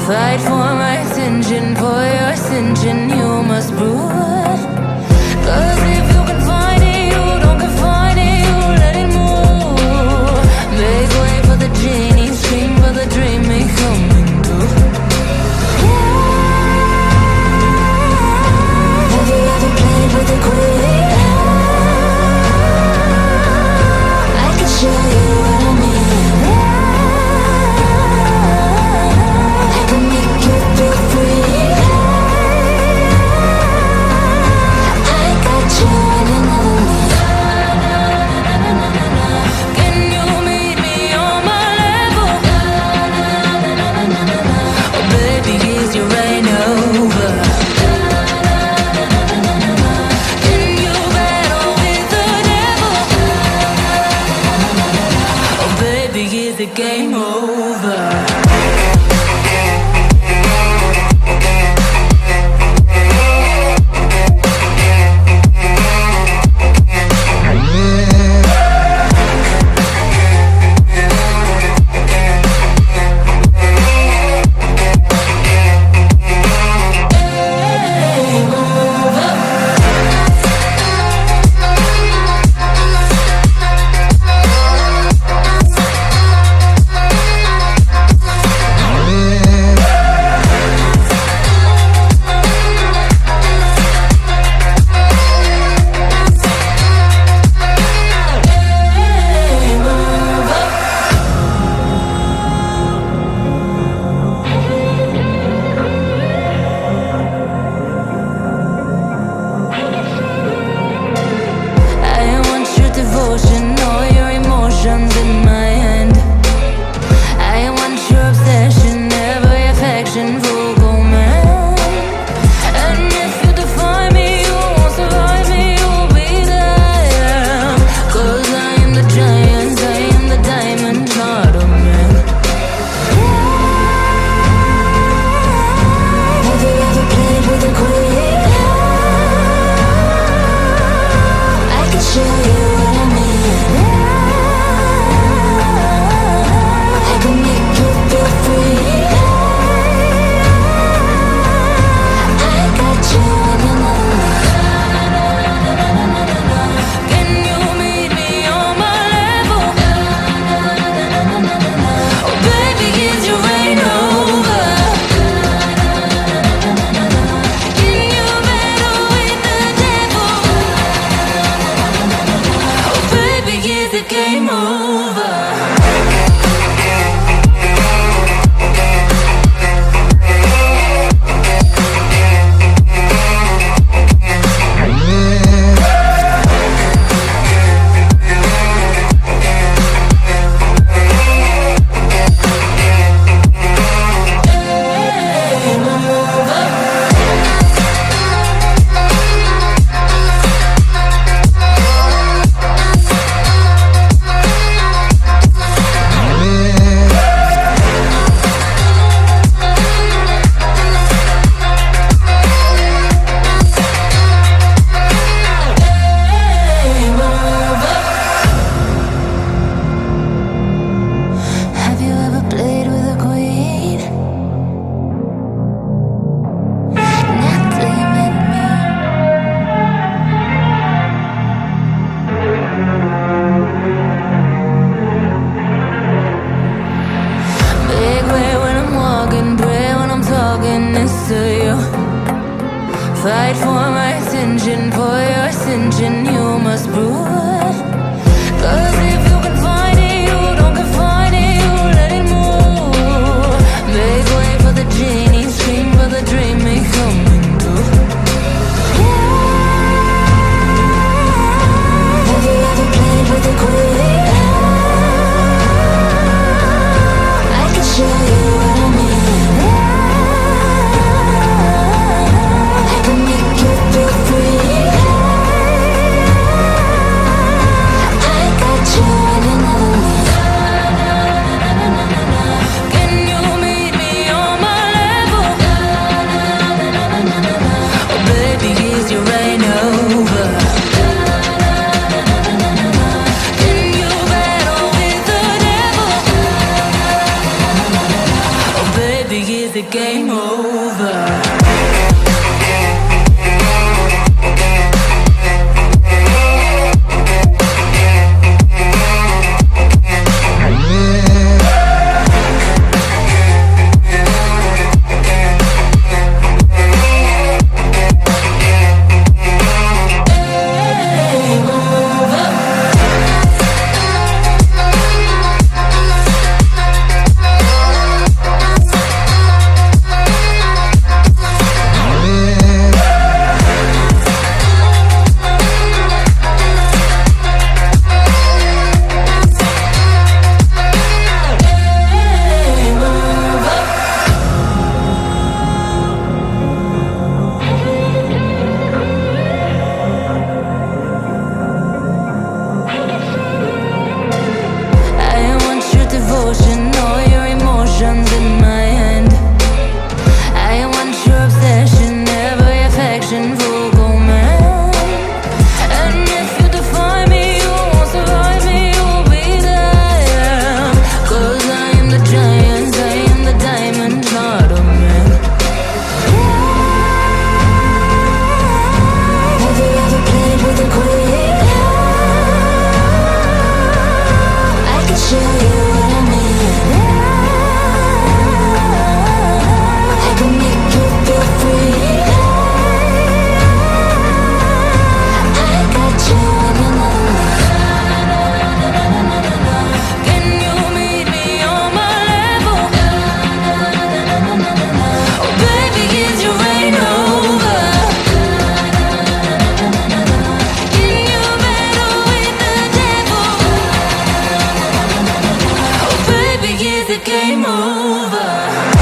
Fight for my attention, for your ascension, you must prove. Cause if you can find it, you don't confine it, you let it move. Make way for the genie, scream for the dream, may coming true. Have you ever played with a queen? I can show you what I mean. I can make you feel free. I got you in another league. Can you meet me on my level? Oh baby, is your reign over? Can you battle with the devil? Oh baby, is the game over? Fight for my attention, for your ascension, you must prove. Cause if you can find it, you don't confine it, you let it move. Make way for the genie, scream for the dream, may coming true. Have you ever played with a queen? I can show you what I mean. I can make you feel free. is it game over? Game over.